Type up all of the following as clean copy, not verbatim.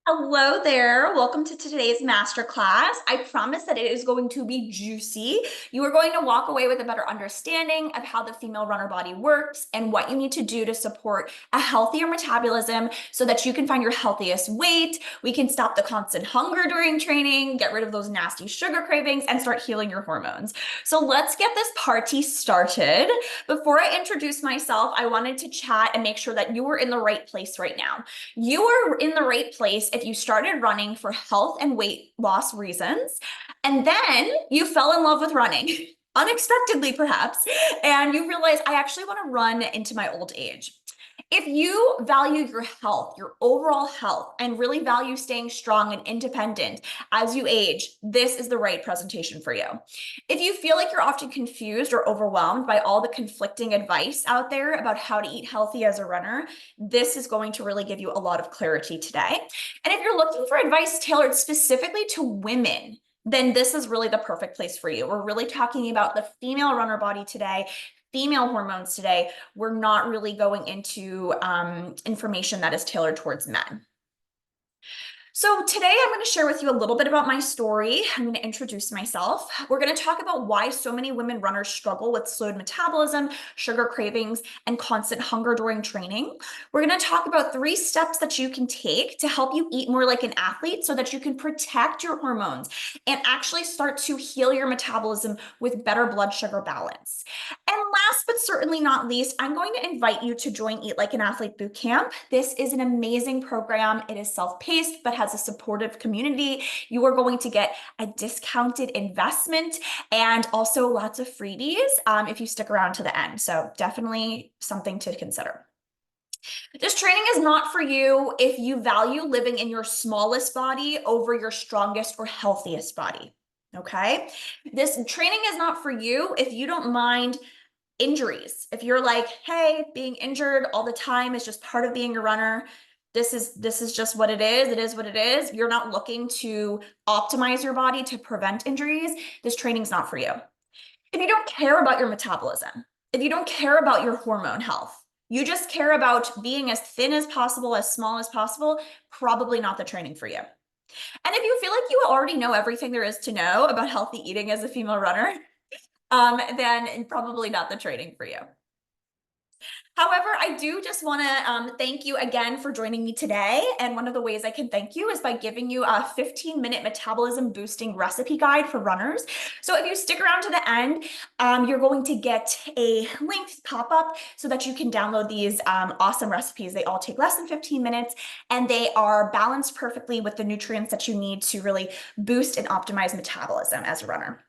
Hello there. Welcome to today's masterclass. I promise that it is going to be juicy. You are going to walk away with a better understanding of how the female runner body works and what you need to do to support a healthier metabolism so that you can find your healthiest weight. We can stop the constant hunger during training, get rid of those nasty sugar cravings, and start healing your hormones. So let's get this party started. Before I introduce myself, I wanted to chat and make sure that you are in the right place right now. You are in the right place if you started running for health and weight loss reasons, and then you fell in love with running, unexpectedly perhaps, and you realize I actually want to run into my old age. If you value your health, your overall health, and really value staying strong and independent as you age, this is the right presentation for you. If you feel like you're often confused or overwhelmed by all the conflicting advice out there about how to eat healthy as a runner, this is going to really give you a lot of clarity today. And if you're looking for advice tailored specifically to women, then this is really the perfect place for you. We're really talking about the female runner body today, female hormones today. We're not really going into information that is tailored towards men. So today I'm going to share with you a little bit about my story. I'm going to introduce myself. We're going to talk about why so many women runners struggle with slowed metabolism, sugar cravings, and constant hunger during training. We're going to talk about 3 steps that you can take to help you eat more like an athlete so that you can protect your hormones and actually start to heal your metabolism with better blood sugar balance. And last but certainly not least, I'm going to invite you to join Eat Like an Athlete Bootcamp. This is an amazing program. It is self-paced, but has a supportive community. You are going to get a discounted investment and also lots of freebies if you stick around to the end. So definitely something to consider. This training is not for you if you value living in your smallest body over your strongest or healthiest body. Okay? This training is not for you if you don't mind injuries. If you're like, hey, being injured all the time is just part of being a runner. This is just what it is. It is what it is. You're not looking to optimize your body to prevent injuries. This training's not for you. If you don't care about your metabolism, if you don't care about your hormone health, you just care about being as thin as possible, as small as possible, probably not the training for you. And if you feel like you already know everything there is to know about healthy eating as a female runner, then probably not the training for you. However, I do just want to thank you again for joining me today. And one of the ways I can thank you is by giving you a 15-minute metabolism boosting recipe guide for runners. So if you stick around to the end, you're going to get a link pop up so that you can download these awesome recipes. They all take less than 15 minutes and they are balanced perfectly with the nutrients that you need to really boost and optimize metabolism as a runner.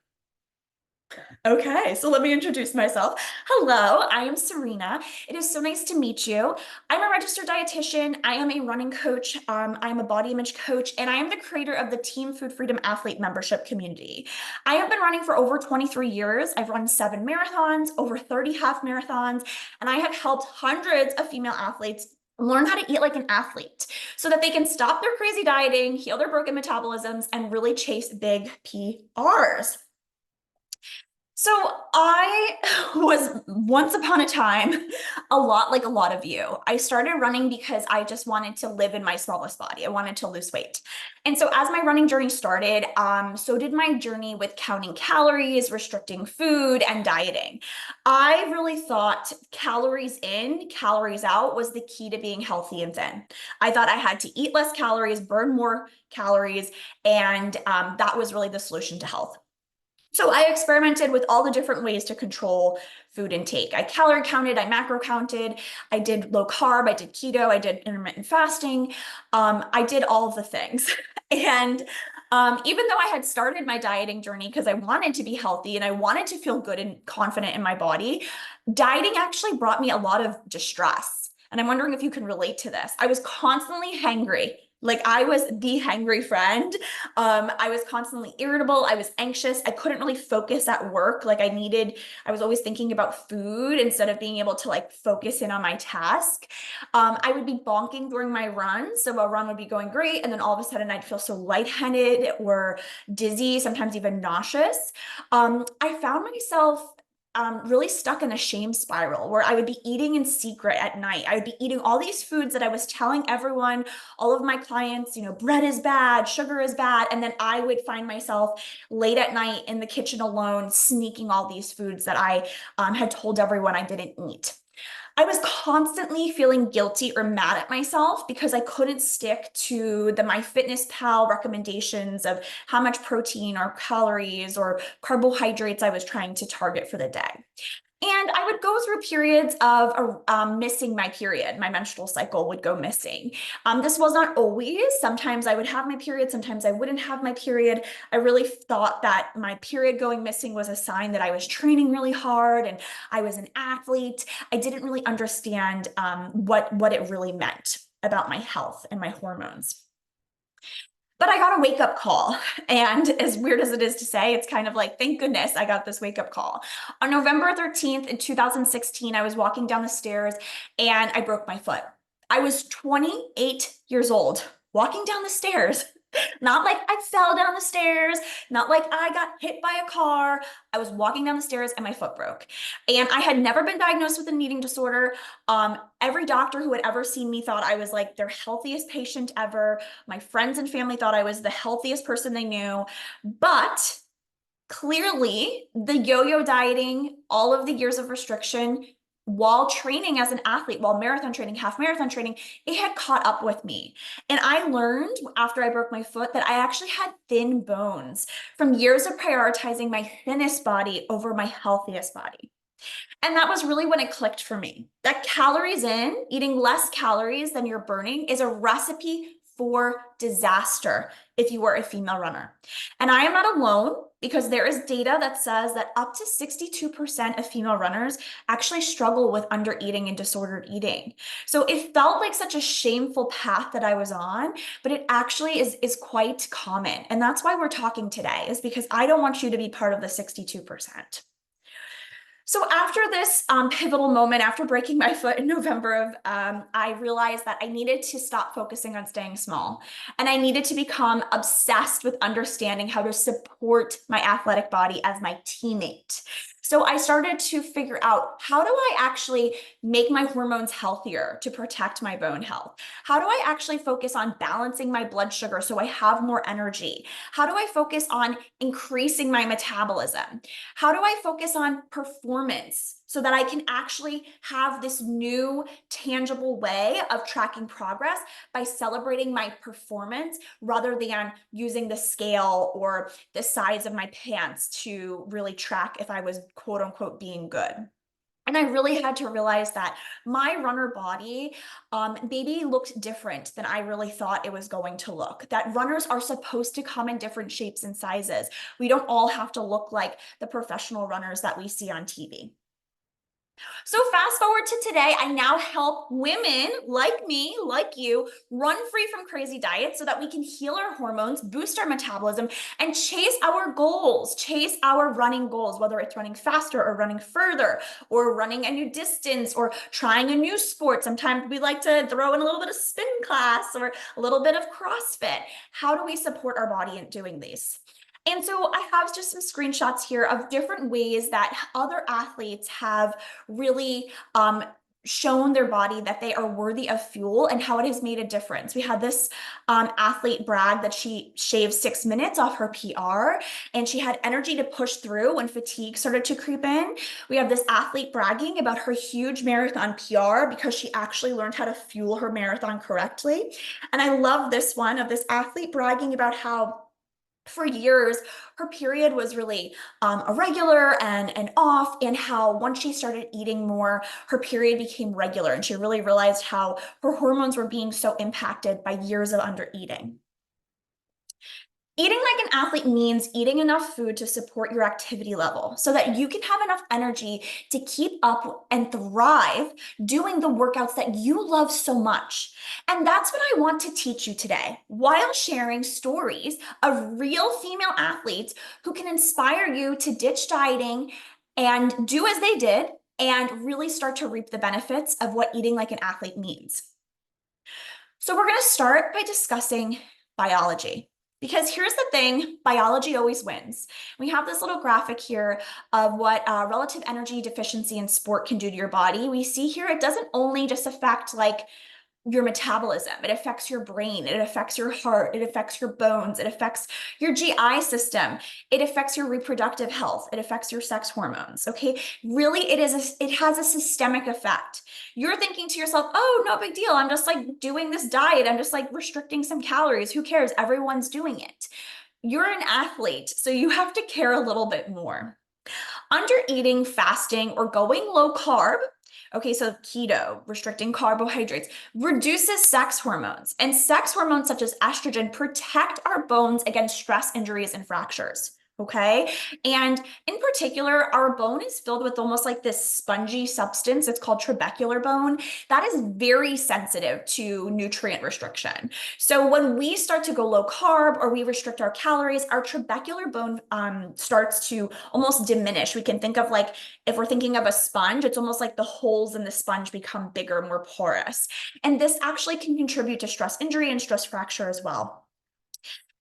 Okay, so let me introduce myself. Hello, I am Serena. It is so nice to meet you. I'm a registered dietitian. I am a running coach. I'm a body image coach, and I am the creator of the Team Food Freedom Athlete membership community. I have been running for over 23 years. I've run 7 marathons, over 30 half marathons, and I have helped hundreds of female athletes learn how to eat like an athlete so that they can stop their crazy dieting, heal their broken metabolisms, and really chase big PRs. So I was once upon a time a lot like a lot of you. I started running because I just wanted to live in my smallest body. I wanted to lose weight. And so as my running journey started, so did my journey with counting calories, restricting food, and dieting. I really thought calories in, calories out was the key to being healthy and thin. I thought I had to eat less calories, burn more calories, and that was really the solution to health. So I experimented with all the different ways to control food intake. I calorie counted, I macro counted, I did low carb, I did keto, I did intermittent fasting. I did all of the things. And even though I had started my dieting journey because I wanted to be healthy and I wanted to feel good and confident in my body, dieting actually brought me a lot of distress. And I'm wondering if you can relate to this. I was constantly hangry. Like I was the hangry friend. I was constantly irritable. I was anxious. I couldn't really focus at work. I was always thinking about food instead of being able to like focus in on my task. I would be bonking during my run. So a run would be going great. And then all of a sudden I'd feel so lightheaded or dizzy, sometimes even nauseous. I found myself really stuck in a shame spiral where I would be eating in secret at night. I would be eating all these foods that I was telling everyone, all of my clients, bread is bad, sugar is bad. And then I would find myself late at night in the kitchen alone, sneaking all these foods that I had told everyone I didn't eat. I was constantly feeling guilty or mad at myself because I couldn't stick to the MyFitnessPal recommendations of how much protein or calories or carbohydrates I was trying to target for the day. And I would go through periods of missing my period. My menstrual cycle would go missing. This was not always. Sometimes I would have my period, sometimes I wouldn't have my period. I really thought that my period going missing was a sign that I was training really hard and I was an athlete. I didn't really understand what it really meant about my health and my hormones. But I got a wake up call. And as weird as it is to say, it's kind of like, thank goodness I got this wake up call. On November 13th in 2016, I was walking down the stairs and I broke my foot. I was 28 years old, walking down the stairs. Not like I fell down the stairs, not like I got hit by a car. I was walking down the stairs and my foot broke. And I had never been diagnosed with an eating disorder. Every doctor who had ever seen me thought I was like their healthiest patient ever. My friends and family thought I was the healthiest person they knew. But clearly, the yo-yo dieting, all of the years of restriction, while training as an athlete, while marathon training, half marathon training, it had caught up with me. And I learned after I broke my foot that I actually had thin bones from years of prioritizing my thinnest body over my healthiest body. And that was really when it clicked for me. That calories in, eating less calories than you're burning, is a recipe for disaster if you are a female runner. And I am not alone because there is data that says that up to 62% of female runners actually struggle with undereating and disordered eating. So it felt like such a shameful path that I was on, but it actually is quite common. And that's why we're talking today, is because I don't want you to be part of the 62%. So after this pivotal moment, after breaking my foot in November I realized that I needed to stop focusing on staying small. And I needed to become obsessed with understanding how to support my athletic body as my teammate. So I started to figure out, how do I actually make my hormones healthier to protect my bone health? How do I actually focus on balancing my blood sugar so I have more energy? How do I focus on increasing my metabolism? How do I focus on performance so that I can actually have this new tangible way of tracking progress by celebrating my performance rather than using the scale or the size of my pants to really track if I was quote unquote being good? And I really had to realize that my runner body maybe looked different than I really thought it was going to look. That runners are supposed to come in different shapes and sizes. We don't all have to look like the professional runners that we see on TV. So fast forward to today, I now help women like me, like you, run free from crazy diets so that we can heal our hormones, boost our metabolism, and chase our goals, chase our running goals, whether it's running faster or running further, or running a new distance, or trying a new sport. Sometimes we like to throw in a little bit of spin class or a little bit of CrossFit. How do we support our body in doing these? And so I have just some screenshots here of different ways that other athletes have really shown their body that they are worthy of fuel and how it has made a difference. We had this athlete brag that she shaved 6 minutes off her PR and she had energy to push through when fatigue started to creep in. We have this athlete bragging about her huge marathon PR because she actually learned how to fuel her marathon correctly. And I love this one of this athlete bragging about how for years, her period was really irregular and off, and how once she started eating more, her period became regular, and she really realized how her hormones were being so impacted by years of under eating. Eating like an athlete means eating enough food to support your activity level so that you can have enough energy to keep up and thrive doing the workouts that you love so much. And that's what I want to teach you today, while sharing stories of real female athletes who can inspire you to ditch dieting and do as they did and really start to reap the benefits of what eating like an athlete means. So we're going to start by discussing biology. Because here's the thing, biology always wins. We have this little graphic here of what relative energy deficiency in sport can do to your body. We see here it doesn't only just affect like your metabolism, it affects your brain, it affects your heart, it affects your bones, it affects your GI system, it affects your reproductive health, it affects your sex hormones. Okay, really, it has a systemic effect. You're thinking to yourself, oh, no big deal, I'm just like doing this diet, I'm just like restricting some calories, who cares, everyone's doing it. You're an athlete, so you have to care a little bit more. Under eating, fasting, or going low carb, okay, so keto, restricting carbohydrates, reduces sex hormones. And sex hormones such as estrogen protect our bones against stress, injuries, and fractures. Okay. And in particular, our bone is filled with almost like this spongy substance. It's called trabecular bone. That is very sensitive to nutrient restriction. So when we start to go low carb or we restrict our calories, our trabecular bone starts to almost diminish. We can think of like, if we're thinking of a sponge, it's almost like the holes in the sponge become bigger, more porous. And this actually can contribute to stress injury and stress fracture as well.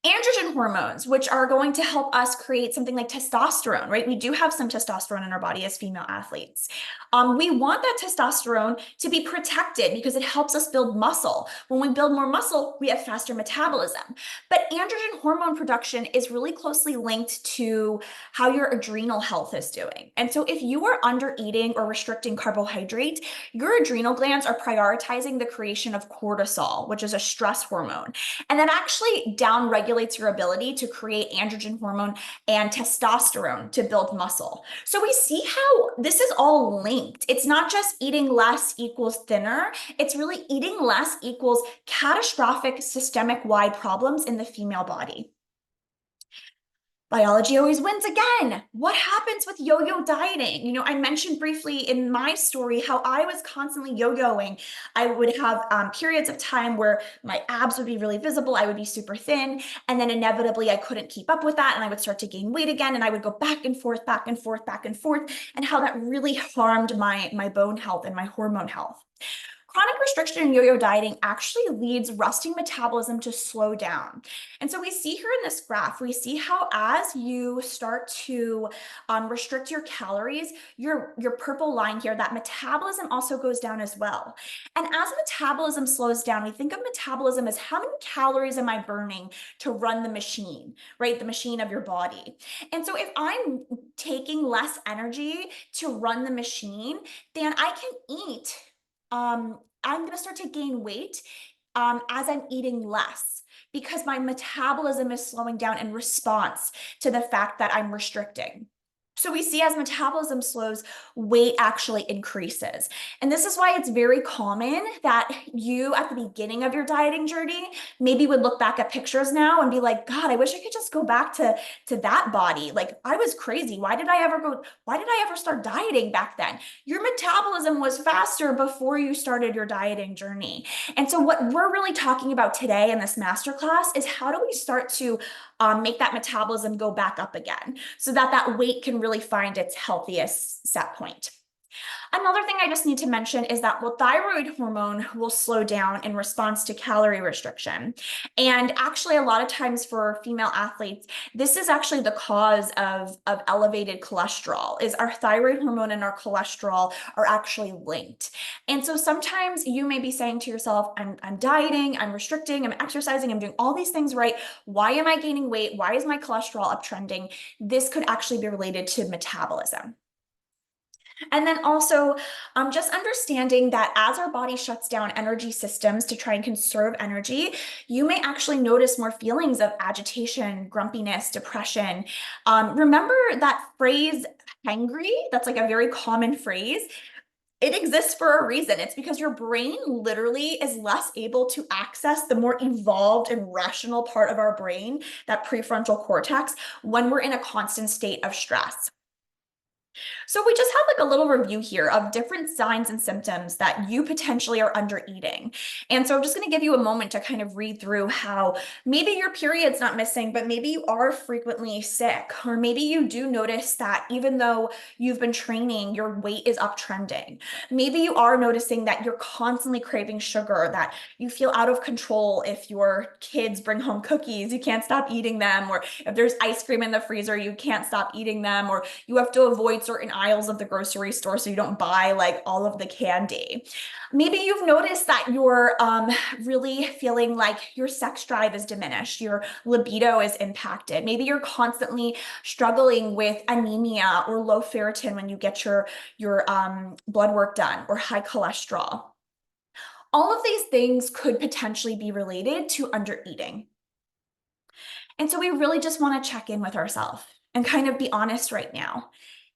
Androgen hormones, which are going to help us create something like testosterone, right? We do have some testosterone in our body as female athletes. We want that testosterone to be protected because it helps us build muscle. When we build more muscle, we have faster metabolism. But androgen hormone production is really closely linked to how your adrenal health is doing. And so if you are under eating or restricting carbohydrate, your adrenal glands are prioritizing the creation of cortisol, which is a stress hormone. And that actually down regulates your ability to create androgen hormone and testosterone to build muscle. So we see how this is all linked. It's not just eating less equals thinner. It's really eating less equals catastrophic systemic wide problems in the female body. Biology always wins again. What happens with yo-yo dieting? You know, I mentioned briefly in my story how I was constantly yo-yoing. I would have periods of time where my abs would be really visible. I would be super thin. And then inevitably I couldn't keep up with that. And I would start to gain weight again. And I would go back and forth, back and forth, back and forth. And how that really harmed my bone health and my hormone health. Chronic restriction and yo-yo dieting actually leads resting metabolism to slow down. And so we see here in this graph, we see how as you start to restrict your calories, your purple line here, that metabolism also goes down as well. And as metabolism slows down, we think of metabolism as how many calories am I burning to run the machine, right? The machine of your body. And so if I'm taking less energy to run the machine, then I can eat I'm going to start to gain weight as I'm eating less because my metabolism is slowing down in response to the fact that I'm restricting. So we see as metabolism slows, weight actually increases. And this is why it's very common that you at the beginning of your dieting journey maybe would look back at pictures now and be like, God, I wish I could just go back to that body. Like I was crazy. Why did I ever start dieting back then? Your metabolism was faster before you started your dieting journey. And so what we're really talking about today in this masterclass is how do we start to make that metabolism go back up again so that that weight can really find its healthiest set point. Another thing I just need to mention is that thyroid hormone will slow down in response to calorie restriction. And actually, a lot of times for female athletes, this is actually the cause of elevated cholesterol, is our thyroid hormone and our cholesterol are actually linked. And so sometimes you may be saying to yourself, I'm dieting, I'm restricting, I'm exercising, I'm doing all these things right. Why am I gaining weight? Why is my cholesterol uptrending? This could actually be related to metabolism. And then also just understanding that as our body shuts down energy systems to try and conserve energy, you may actually notice more feelings of agitation, grumpiness, depression. Remember that phrase, hangry? That's like a very common phrase. It exists for a reason. It's because your brain literally is less able to access the more evolved and rational part of our brain, that prefrontal cortex, when we're in a constant state of stress. So we just have like a little review here of different signs and symptoms that you potentially are under eating. And so I'm just going to give you a moment to kind of read through how maybe your period's not missing, but maybe you are frequently sick, or maybe you do notice that even though you've been training, your weight is uptrending. Maybe you are noticing that you're constantly craving sugar, that you feel out of control if your kids bring home cookies, you can't stop eating them, or if there's ice cream in the freezer, you can't stop eating them, or you have to avoid certain aisles of the grocery store so you don't buy like all of the candy. Maybe you've noticed that you're really feeling like your sex drive is diminished, your libido is impacted. Maybe you're constantly struggling with anemia or low ferritin when you get your blood work done, or high cholesterol. All of these things could potentially be related to undereating. And so we really just want to check in with ourselves and kind of be honest right now.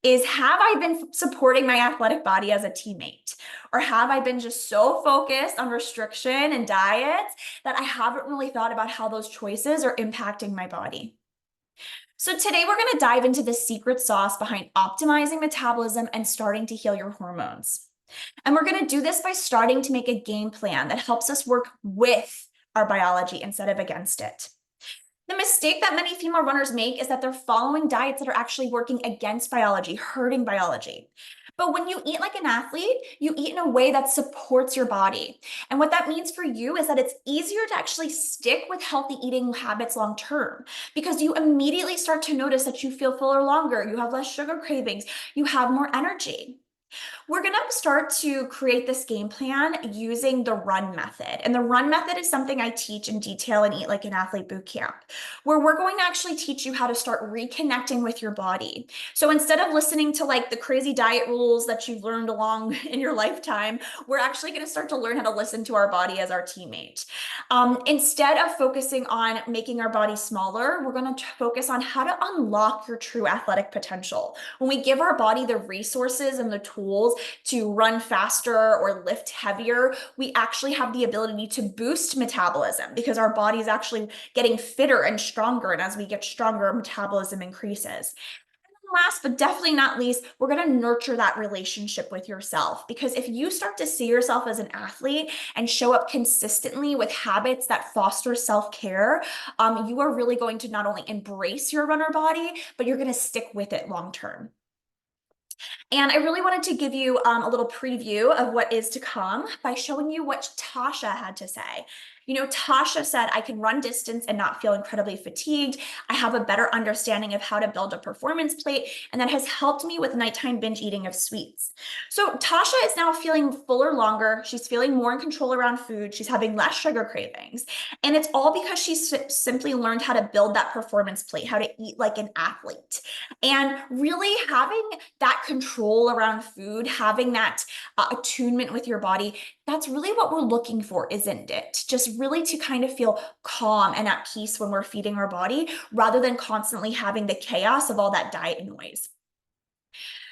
Have I been supporting my athletic body as a teammate? Or have I been just so focused on restriction and diets that I haven't really thought about how those choices are impacting my body? So today we're going to dive into the secret sauce behind optimizing metabolism and starting to heal your hormones. And we're going to do this by starting to make a game plan that helps us work with our biology instead of against it. The mistake that many female runners make is that they're following diets that are actually working against biology, hurting biology. But when you eat like an athlete, you eat in a way that supports your body. And what that means for you is that it's easier to actually stick with healthy eating habits long term, because you immediately start to notice that you feel fuller longer, you have less sugar cravings, you have more energy. We're going to start to create this game plan using the run method. And the run method is something I teach in detail in Eat Like an Athlete Bootcamp, where we're going to actually teach you how to start reconnecting with your body. So instead of listening to like the crazy diet rules that you've learned along in your lifetime, we're actually going to start to learn how to listen to our body as our teammate. Instead of focusing on making our body smaller, we're going to focus on how to unlock your true athletic potential. When we give our body the resources and the tools to run faster or lift heavier, we actually have the ability to boost metabolism because our body is actually getting fitter and stronger. And as we get stronger, metabolism increases. Last but definitely not least, we're going to nurture that relationship with yourself, because if you start to see yourself as an athlete and show up consistently with habits that foster self-care, you are really going to not only embrace your runner body, but you're going to stick with it long term. And I really wanted to give you a little preview of what is to come by showing you what Tasha had to say. You know, Tasha said, I can run distance and not feel incredibly fatigued. I have a better understanding of how to build a performance plate, and that has helped me with nighttime binge eating of sweets. So Tasha is now feeling fuller longer. She's feeling more in control around food. She's having less sugar cravings. And it's all because she's simply learned how to build that performance plate, how to eat like an athlete. And really having that control around food, having that attunement with your body, that's really what we're looking for, isn't it? Just really to kind of feel calm and at peace when we're feeding our body, rather than constantly having the chaos of all that diet noise.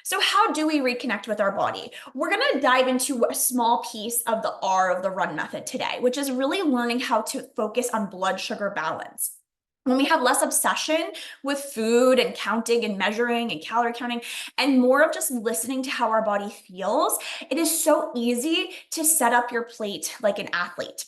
So how do we reconnect with our body? We're going to dive into a small piece of the R of the run method today, which is really learning how to focus on blood sugar balance. When we have less obsession with food and counting and measuring and calorie counting, and more of just listening to how our body feels, it is so easy to set up your plate like an athlete.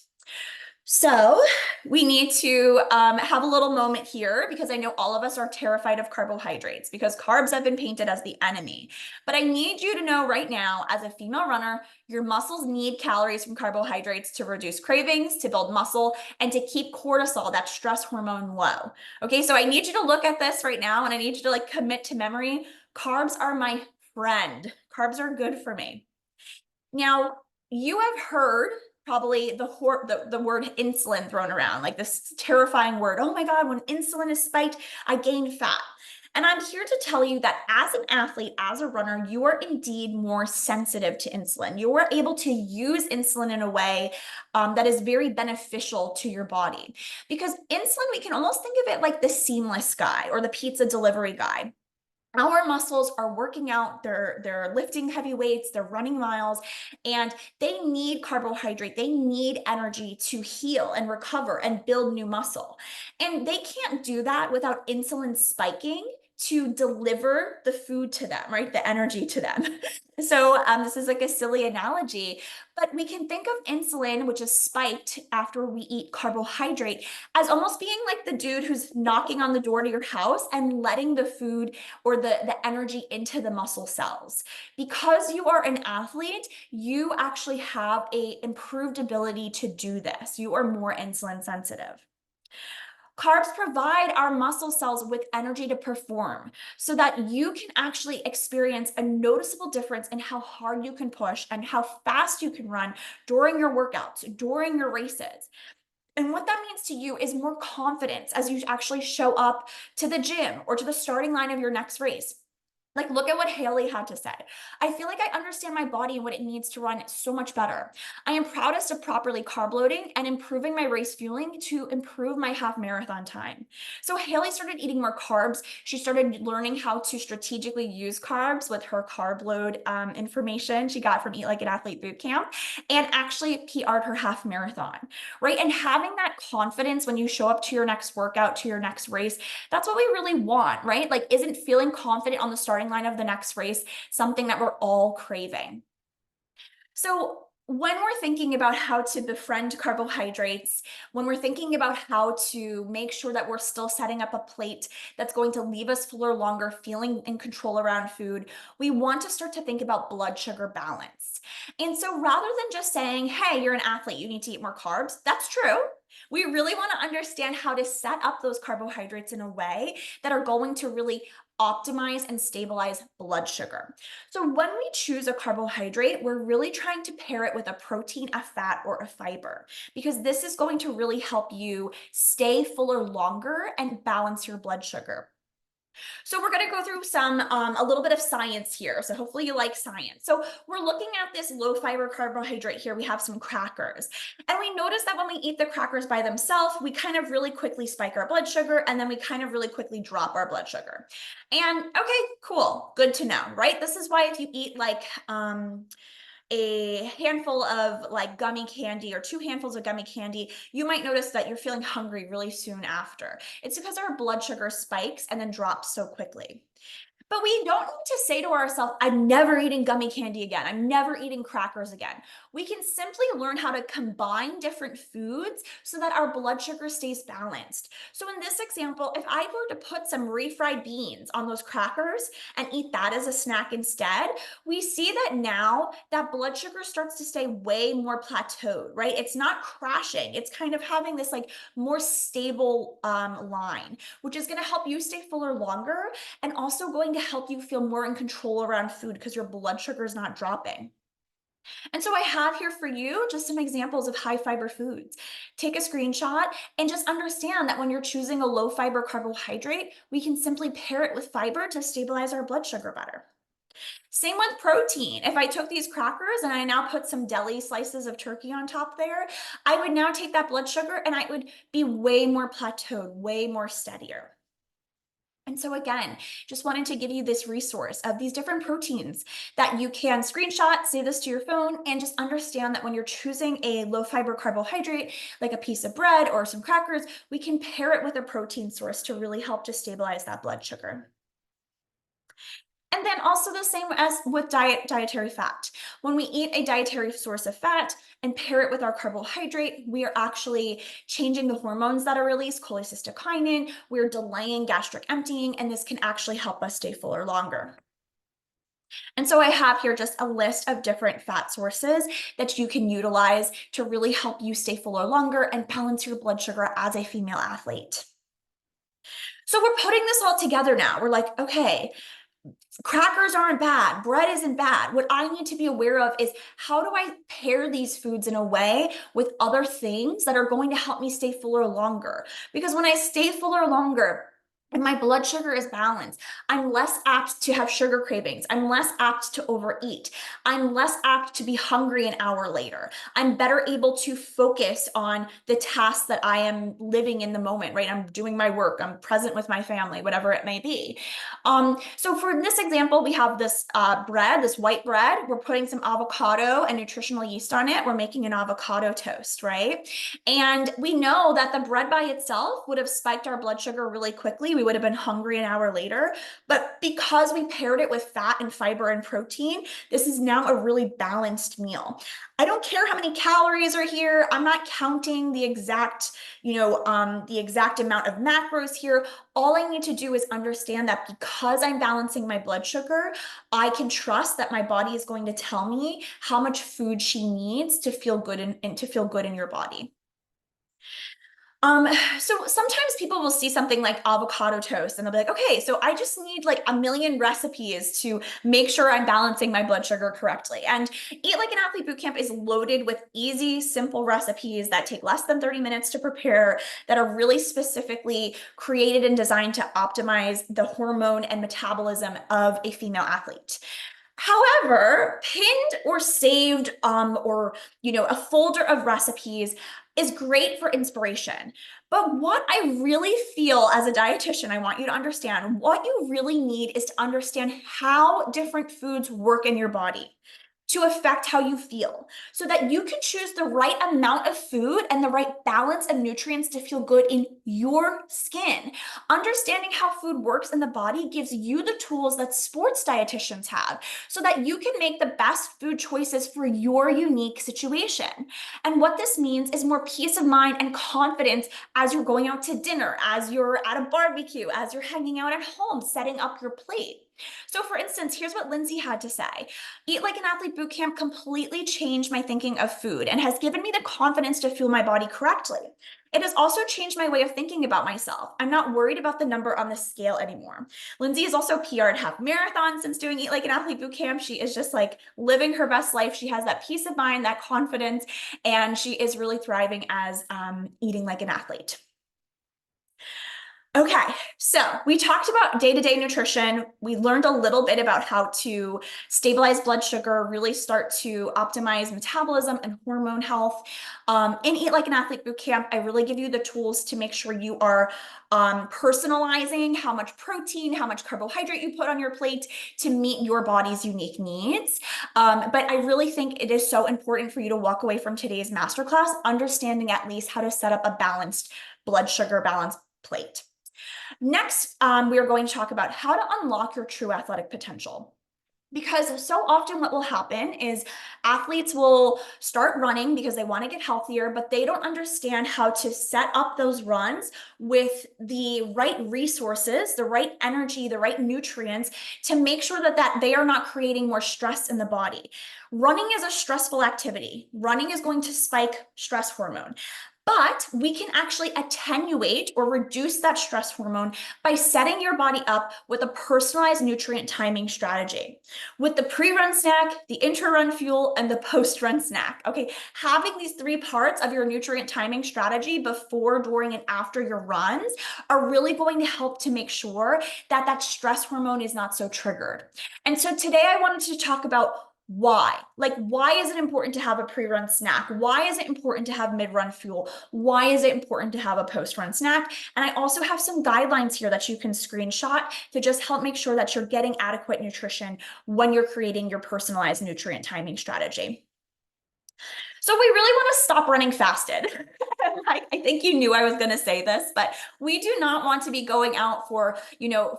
So we need to have a little moment here, because I know all of us are terrified of carbohydrates because carbs have been painted as the enemy. But I need you to know right now, as a female runner, your muscles need calories from carbohydrates to reduce cravings, to build muscle, and to keep cortisol, that stress hormone, low. Okay, so I need you to look at this right now, and I need you to like commit to memory. Carbs are my friend. Carbs are good for me. Now, you have heard probably the word insulin thrown around, like this terrifying word. Oh my God, when insulin is spiked, I gain fat. And I'm here to tell you that as an athlete, as a runner, you are indeed more sensitive to insulin. You are able to use insulin in a way that is very beneficial to your body. Because insulin, we can almost think of it like the seamless guy or the pizza delivery guy. Our muscles are working out, they're lifting heavy weights, they're running miles, and they need carbohydrate, they need energy to heal and recover and build new muscle. And they can't do that without insulin spiking to deliver the food to them, right? The energy to them. So this is like a silly analogy, but we can think of insulin, which is spiked after we eat carbohydrate, as almost being like the dude who's knocking on the door to your house and letting the food or the energy into the muscle cells. Because you are an athlete, you actually have a improved ability to do this. You are more insulin sensitive. Carbs provide our muscle cells with energy to perform so that you can actually experience a noticeable difference in how hard you can push and how fast you can run during your workouts, during your races. And what that means to you is more confidence as you actually show up to the gym or to the starting line of your next race. Like, look at what Haley had to say. I feel like I understand my body and what it needs to run so much better. I am proudest of properly carb loading and improving my race fueling to improve my half marathon time. So Haley started eating more carbs. She started learning how to strategically use carbs with her carb load information she got from Eat Like an Athlete Bootcamp, and actually PR'd her half marathon, right? And having that confidence when you show up to your next workout, to your next race, that's what we really want, right? Like, isn't feeling confident on the starting line of the next race something that we're all craving? So when we're thinking about how to befriend carbohydrates, when we're thinking about how to make sure that we're still setting up a plate that's going to leave us fuller longer, feeling in control around food, we want to start to think about blood sugar balance. And so rather than just saying, hey, you're an athlete, you need to eat more carbs, that's true. We really want to understand how to set up those carbohydrates in a way that are going to really optimize and stabilize blood sugar. So when we choose a carbohydrate, we're really trying to pair it with a protein, a fat, or a fiber, because this is going to really help you stay fuller longer and balance your blood sugar. So we're going to go through a little bit of science here. So hopefully you like science. So we're looking at this low fiber carbohydrate here. We have some crackers, and we notice that when we eat the crackers by themselves, we kind of really quickly spike our blood sugar, and then we kind of really quickly drop our blood sugar. And okay, cool. Good to know, right? This is why if you eat like, a handful of like gummy candy or two handfuls of gummy candy, you might notice that you're feeling hungry really soon after. It's because our blood sugar spikes and then drops so quickly. But we don't need to say to ourselves, I'm never eating gummy candy again. I'm never eating crackers again. We can simply learn how to combine different foods so that our blood sugar stays balanced. So in this example, if I were to put some refried beans on those crackers and eat that as a snack instead, we see that now that blood sugar starts to stay way more plateaued, right? It's not crashing. It's kind of having this like more stable line, which is going to help you stay fuller longer and also going to help you feel more in control around food because your blood sugar is not dropping. And so I have here for you just some examples of high fiber foods. Take a screenshot and just understand that when you're choosing a low fiber carbohydrate, we can simply pair it with fiber to stabilize our blood sugar better. Same with protein. If I took these crackers and I now put some deli slices of turkey on top there, I would now take that blood sugar and I would be way more plateaued, way more steadier. And so again, just wanted to give you this resource of these different proteins that you can screenshot, save this to your phone, and just understand that when you're choosing a low fiber carbohydrate, like a piece of bread or some crackers, we can pair it with a protein source to really help to stabilize that blood sugar. And then also the same as with dietary fat. When we eat a dietary source of fat and pair it with our carbohydrate, we are actually changing the hormones that are released, cholecystokinin, we're delaying gastric emptying, and this can actually help us stay fuller longer. And so I have here just a list of different fat sources that you can utilize to really help you stay fuller longer and balance your blood sugar as a female athlete. So we're putting this all together now. We're like, okay, crackers aren't bad. Bread isn't bad. What I need to be aware of is how do I pair these foods in a way with other things that are going to help me stay fuller longer? Because when I stay fuller longer, and my blood sugar is balanced, I'm less apt to have sugar cravings. I'm less apt to overeat. I'm less apt to be hungry an hour later. I'm better able to focus on the tasks that I am living in the moment, right? I'm doing my work. I'm present with my family, whatever it may be. So for this example, we have this bread, this white bread. We're putting some avocado and nutritional yeast on it. We're making an avocado toast, right? And we know that the bread by itself would have spiked our blood sugar really quickly. We we would have been hungry an hour later. But because we paired it with fat and fiber and protein, this is now a really balanced meal. I don't care how many calories are here. I'm not counting the exact, the exact amount of macros here. All I need to do is understand that because I'm balancing my blood sugar, I can trust that my body is going to tell me how much food she needs to feel good and to feel good in your body. Um, so sometimes people will see something like avocado toast and they'll be like, okay, so I just need like a million recipes to make sure I'm balancing my blood sugar correctly. And Eat Like an Athlete Bootcamp is loaded with easy, simple recipes that take less than 30 minutes to prepare, that are really specifically created and designed to optimize the hormone and metabolism of a female athlete. However, pinned or saved or a folder of recipes is great for inspiration. But what I really feel as a dietitian, I want you to understand, what you really need is to understand how different foods work in your body to affect how you feel, so that you can choose the right amount of food and the right balance of nutrients to feel good in your skin. Understanding how food works in the body gives you the tools that sports dietitians have, so that you can make the best food choices for your unique situation. And what this means is more peace of mind and confidence as you're going out to dinner, as you're at a barbecue, as you're hanging out at home, setting up your plate. So for instance, here's what Lindsay had to say. Eat Like an Athlete Bootcamp completely changed my thinking of food and has given me the confidence to fuel my body correctly. It has also changed my way of thinking about myself. I'm not worried about the number on the scale anymore. Lindsay has also PR'd half marathon since doing Eat Like an Athlete Bootcamp. She is just like living her best life. She has that peace of mind, that confidence, and she is really thriving as eating like an athlete. Okay, so we talked about day-to-day nutrition. We learned a little bit about how to stabilize blood sugar, really start to optimize metabolism and hormone health. In Eat Like an Athlete Bootcamp, I really give you the tools to make sure you are personalizing how much protein, how much carbohydrate you put on your plate to meet your body's unique needs. But I really think it is so important for you to walk away from today's masterclass understanding at least how to set up a balanced blood sugar balance plate. Next, we are going to talk about how to unlock your true athletic potential. Because so often what will happen is athletes will start running because they want to get healthier, but they don't understand how to set up those runs with the right resources, the right energy, the right nutrients to make sure that they are not creating more stress in the body. Running is a stressful activity. Running is going to spike stress hormone. But we can actually attenuate or reduce that stress hormone by setting your body up with a personalized nutrient timing strategy. With the pre-run snack, the intra-run fuel, and the post-run snack. Okay, having these three parts of your nutrient timing strategy before, during, and after your runs are really going to help to make sure that that stress hormone is not so triggered. And so today I wanted to talk about why. Like, why is it important to have a pre-run snack? Why is it important to have mid-run fuel? Why is it important to have a post-run snack? And I also have some guidelines here that you can screenshot to just help make sure that you're getting adequate nutrition when you're creating your personalized nutrient timing strategy. So we really want to stop running fasted. I think you knew I was going to say this, but we do not want to be going out for,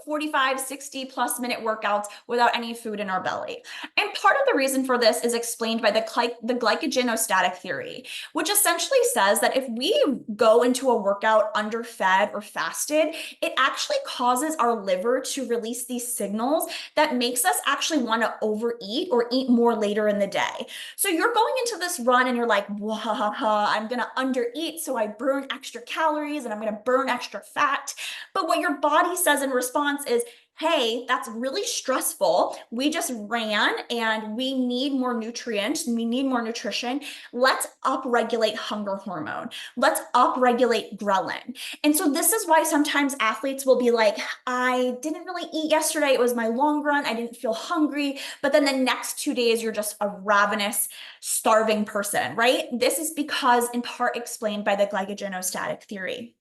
45, 60 plus minute workouts without any food in our belly. And part of the reason for this is explained by the glycogenostatic theory, which essentially says that if we go into a workout underfed or fasted, it actually causes our liver to release these signals that makes us actually want to overeat or eat more later in the day. So you're going into this run and you're like, I'm going to undereat so I burn extra calories and I'm going to burn extra fat. But what your body says in response is, hey, that's really stressful. We just ran and we need more nutrients. We need more nutrition. Let's upregulate hunger hormone. Let's upregulate ghrelin. And so this is why sometimes athletes will be like, I didn't really eat yesterday. It was my long run. I didn't feel hungry. But then the next 2 days, you're just a ravenous, starving person, right? This is because in part explained by the glycogenostatic theory.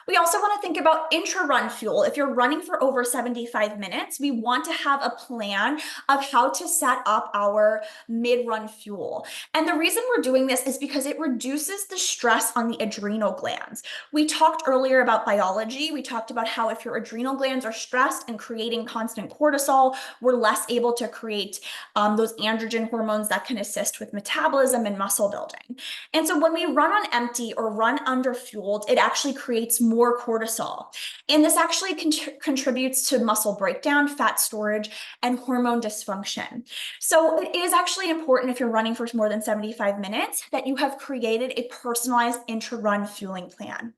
We also want to think about intra-run fuel. If you're running for over 75 minutes, we want to have a plan of how to set up our mid-run fuel. And the reason we're doing this is because it reduces the stress on the adrenal glands. We talked earlier about biology. We talked about how if your adrenal glands are stressed and creating constant cortisol, we're less able to create those androgen hormones that can assist with metabolism and muscle building. And so when we run on empty or run underfueled, it actually creates more cortisol. And this actually contributes to muscle breakdown, fat storage, and hormone dysfunction. So it is actually important if you're running for more than 75 minutes that you have created a personalized intra-run fueling plan.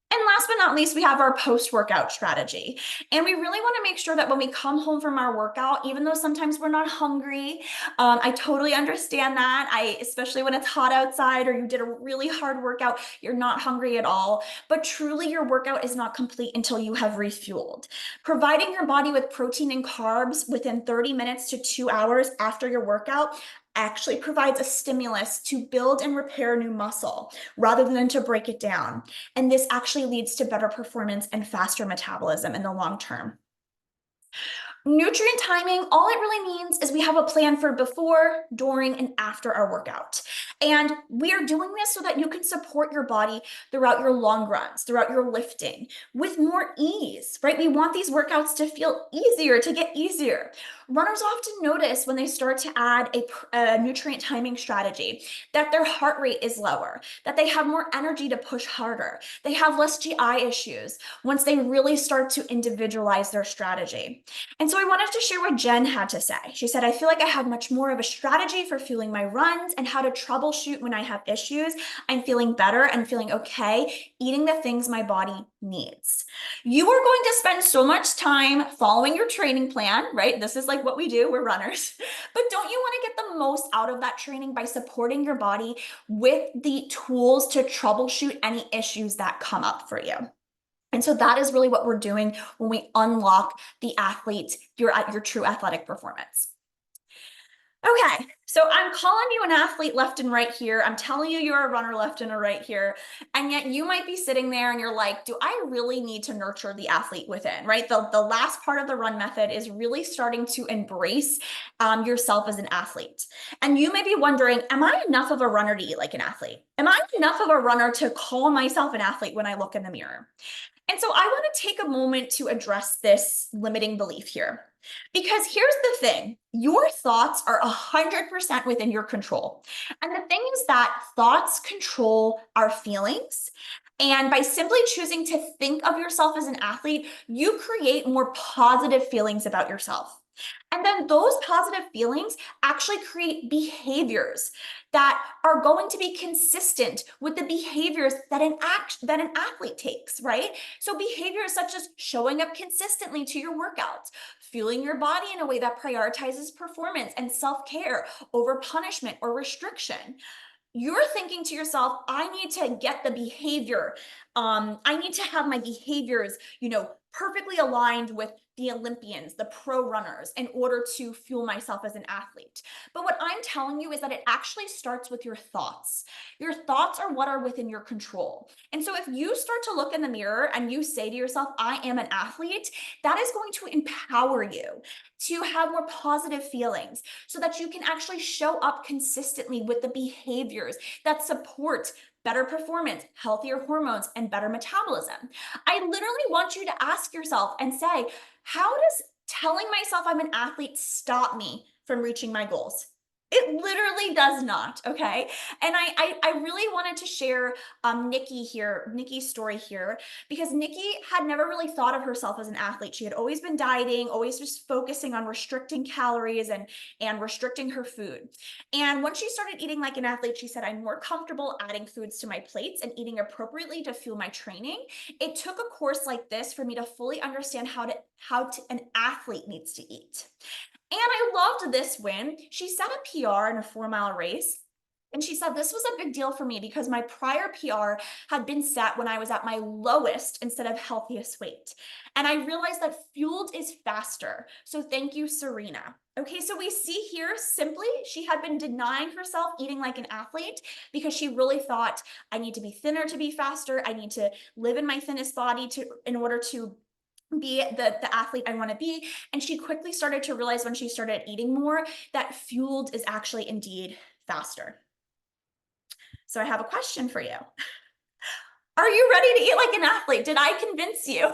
And last but not least, we have our post-workout strategy. And we really want to make sure that when we come home from our workout, even though sometimes we're not hungry, I totally understand that. Especially when it's hot outside or you did a really hard workout, you're not hungry at all. But truly, your workout is not complete until you have refueled. Providing your body with protein and carbs within 30 minutes to 2 hours after your workout actually provides a stimulus to build and repair new muscle rather than to break it down. And this actually leads to better performance and faster metabolism in the long term. Nutrient timing, all it really means is we have a plan for before, during, and after our workout. And we are doing this so that you can support your body throughout your long runs, throughout your lifting with more ease, right? We want these workouts to feel easier, to get easier. Runners often notice when they start to add a nutrient timing strategy that their heart rate is lower, that they have more energy to push harder, they have less GI issues once they really start to individualize their strategy. And so I wanted to share what Jen had to say. She said, I feel like I have much more of a strategy for fueling my runs and how to troubleshoot when I have issues. I'm feeling better and feeling okay eating the things my body needs. You are going to spend so much time following your training plan, right? This is like what we do, we're runners. But don't you want to get the most out of that training by supporting your body with the tools to troubleshoot any issues that come up for you? And so that is really what we're doing when we unlock the athlete, your true athletic performance. Okay, so I'm calling you an athlete left and right here. I'm telling you you're a runner left and a right here. And yet you might be sitting there and you're like, do I really need to nurture the athlete within, right? The last part of the run method is really starting to embrace yourself as an athlete. And you may be wondering, am I enough of a runner to eat like an athlete? Am I enough of a runner to call myself an athlete when I look in the mirror? And so I want to take a moment to address this limiting belief here. Because here's the thing, your thoughts are 100% within your control. And the thing is that thoughts control our feelings. And by simply choosing to think of yourself as an athlete, you create more positive feelings about yourself. And then those positive feelings actually create behaviors that are going to be consistent with the behaviors that an athlete takes, right? So behaviors such as showing up consistently to your workouts, fueling your body in a way that prioritizes performance and self-care over punishment or restriction. You're thinking to yourself, I need to get the behavior. I need to have my behaviors, perfectly aligned with the Olympians, the pro runners, in order to fuel myself as an athlete. But what I'm telling you is that it actually starts with your thoughts. Your thoughts are what are within your control. And so if you start to look in the mirror and you say to yourself, I am an athlete, that is going to empower you to have more positive feelings so that you can actually show up consistently with the behaviors that support better performance, healthier hormones, and better metabolism. I literally want you to ask yourself and say, how does telling myself I'm an athlete stop me from reaching my goals? It literally does not, okay? And I really wanted to share Nikki's story here, because Nikki had never really thought of herself as an athlete. She had always been dieting, always just focusing on restricting calories and restricting her food. And once she started eating like an athlete, she said, I'm more comfortable adding foods to my plates and eating appropriately to fuel my training. It took a course like this for me to fully understand how an athlete needs to eat. And I loved this win. She set a PR in a 4-mile race. And she said, this was a big deal for me because my prior PR had been set when I was at my lowest instead of healthiest weight. And I realized that fueled is faster. So thank you, Serena. Okay, so we see here simply she had been denying herself eating like an athlete because she really thought, I need to be thinner to be faster. I need to live in my thinnest body in order to be the athlete I want to be. And she quickly started to realize when she started eating more that fueled is actually indeed faster. So I have a question for you. Are you ready to eat like an athlete? Did I convince you?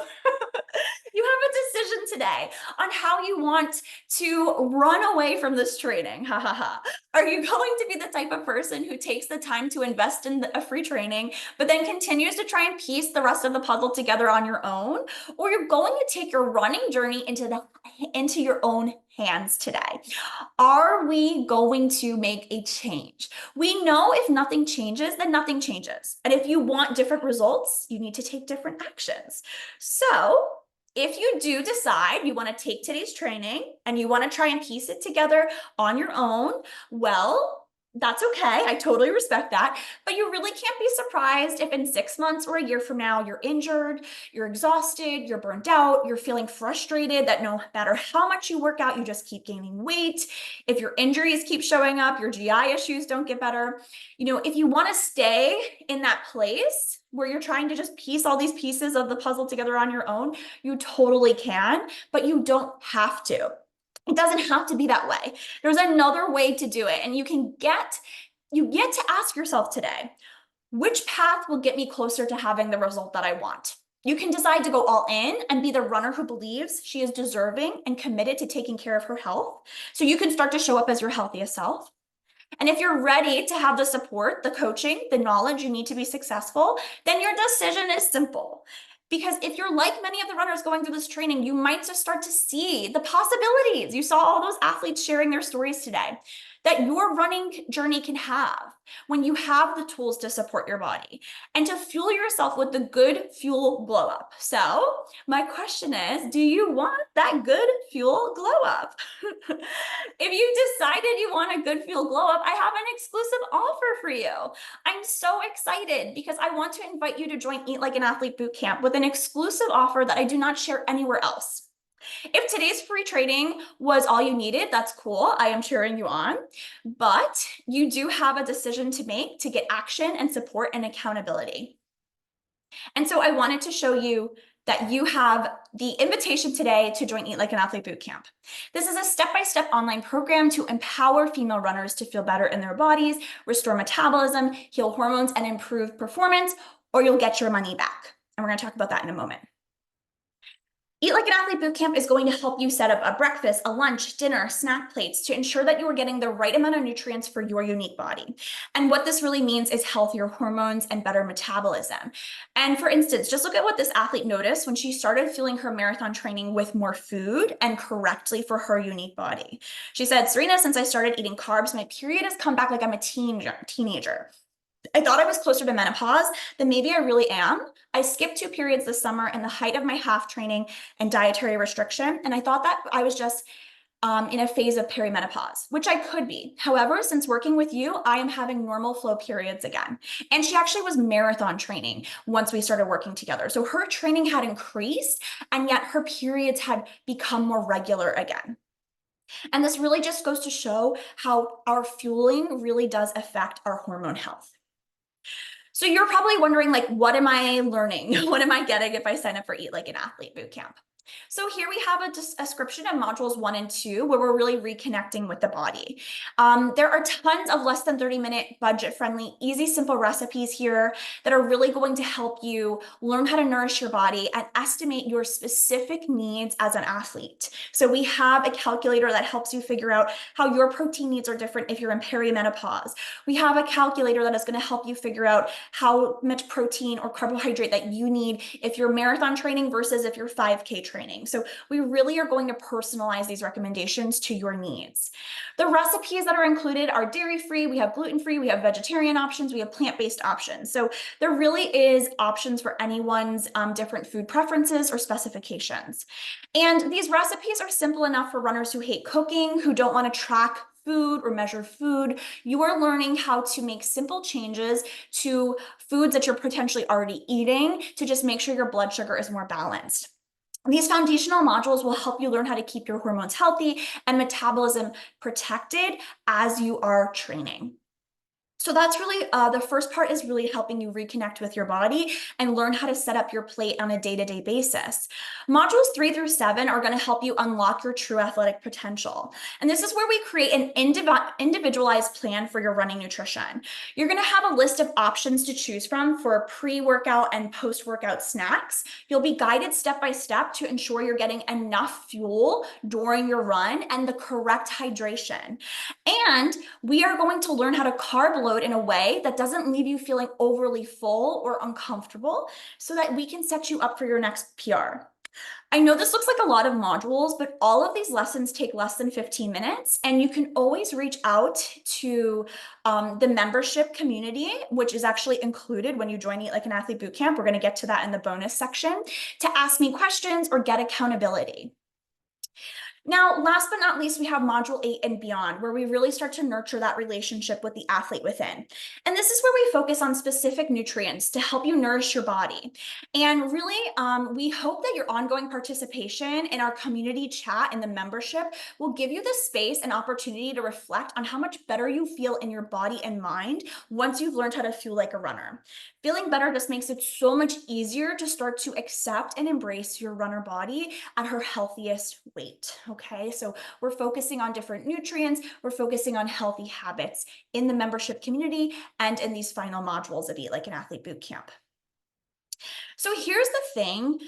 You have a decision today on how you want to run away from this training. Ha ha ha. Are you going to be the type of person who takes the time to invest in a free training, but then continues to try and piece the rest of the puzzle together on your own? Or you're going to take your running journey into your own hands today? Are we going to make a change? We know if nothing changes, then nothing changes. And if you want different results, you need to take different actions. So if you do decide you want to take today's training and you want to try and piece it together on your own, well, that's okay. I totally respect that. But you really can't be surprised if in 6 months or a year from now, you're injured, you're exhausted, you're burnt out, you're feeling frustrated that no matter how much you work out, you just keep gaining weight. If your injuries keep showing up, your GI issues don't get better. If you want to stay in that place where you're trying to just piece all these pieces of the puzzle together on your own, you totally can, but you don't have to. It doesn't have to be that way. There's another way to do it. And you get to ask yourself today, which path will get me closer to having the result that I want? You can decide to go all in and be the runner who believes she is deserving and committed to taking care of her health. So you can start to show up as your healthiest self. And if you're ready to have the support, the coaching, the knowledge you need to be successful, then your decision is simple. Because if you're like many of the runners going through this training, you might just start to see the possibilities. You saw all those athletes sharing their stories today that your running journey can have when you have the tools to support your body and to fuel yourself with the good fuel glow up. So my question is, do you want that good fuel glow up? If you decided you want a good fuel glow up, I have an exclusive offer for you. I'm so excited because I want to invite you to join Eat Like an Athlete Bootcamp with an exclusive offer that I do not share anywhere else. If today's free training was all you needed, that's cool. I am cheering you on. But you do have a decision to make to get action and support and accountability. And so I wanted to show you that you have the invitation today to join Eat Like an Athlete Bootcamp. This is a step-by-step online program to empower female runners to feel better in their bodies, restore metabolism, heal hormones, and improve performance, or you'll get your money back. And we're going to talk about that in a moment. Eat Like an Athlete Bootcamp is going to help you set up a breakfast, a lunch, dinner, snack plates to ensure that you are getting the right amount of nutrients for your unique body. And what this really means is healthier hormones and better metabolism. And for instance, just look at what this athlete noticed when she started fueling her marathon training with more food and correctly for her unique body. She said, Serena, since I started eating carbs, my period has come back like I'm a teenager. I thought I was closer to menopause, then maybe I really am. I skipped 2 periods this summer in the height of my half training and dietary restriction, and I thought that I was just in a phase of perimenopause, which I could be. However, since working with you, I am having normal flow periods again. And she actually was marathon training once we started working together. So her training had increased, and yet her periods had become more regular again. And this really just goes to show how our fueling really does affect our hormone health. So you're probably wondering, like, what am I learning? What am I getting if I sign up for Eat Like an Athlete Bootcamp? So here we have a description of modules 1 and 2, where we're really reconnecting with the body. There are tons of less than 30-minute, budget-friendly, easy, simple recipes here that are really going to help you learn how to nourish your body and estimate your specific needs as an athlete. So we have a calculator that helps you figure out how your protein needs are different if you're in perimenopause. We have a calculator that is going to help you figure out how much protein or carbohydrate that you need if you're marathon training versus if you're 5K training. So we really are going to personalize these recommendations to your needs. The recipes that are included are dairy-free, we have gluten-free, we have vegetarian options, we have plant-based options. So there really is options for anyone's different food preferences or specifications. And these recipes are simple enough for runners who hate cooking, who don't want to track food or measure food. You are learning how to make simple changes to foods that you're potentially already eating to just make sure your blood sugar is more balanced. These foundational modules will help you learn how to keep your hormones healthy and metabolism protected as you are training. So that's really the first part is really helping you reconnect with your body and learn how to set up your plate on a day-to-day basis. Modules 3 through 7 are going to help you unlock your true athletic potential. And this is where we create an individualized plan for your running nutrition. You're going to have a list of options to choose from for pre-workout and post-workout snacks. You'll be guided step by step to ensure you're getting enough fuel during your run and the correct hydration. And we are going to learn how to carb load in a way that doesn't leave you feeling overly full or uncomfortable so that we can set you up for your next PR. I know this looks like a lot of modules, but all of these lessons take less than 15 minutes, and you can always reach out to the membership community, which is actually included when you join Eat Like an Athlete Bootcamp. We're going to get to that in the bonus section, to ask me questions or get accountability. Now, last but not least, we have module 8 and beyond, where we really start to nurture that relationship with the athlete within. And this is where we focus on specific nutrients to help you nourish your body. And really, we hope that your ongoing participation in our community chat and the membership will give you the space and opportunity to reflect on how much better you feel in your body and mind once you've learned how to feel like a runner. Feeling better just makes it so much easier to start to accept and embrace your runner body at her healthiest weight. Okay, so we're focusing on different nutrients, we're focusing on healthy habits in the membership community and in these final modules of Eat Like an Athlete Bootcamp. So here's the thing.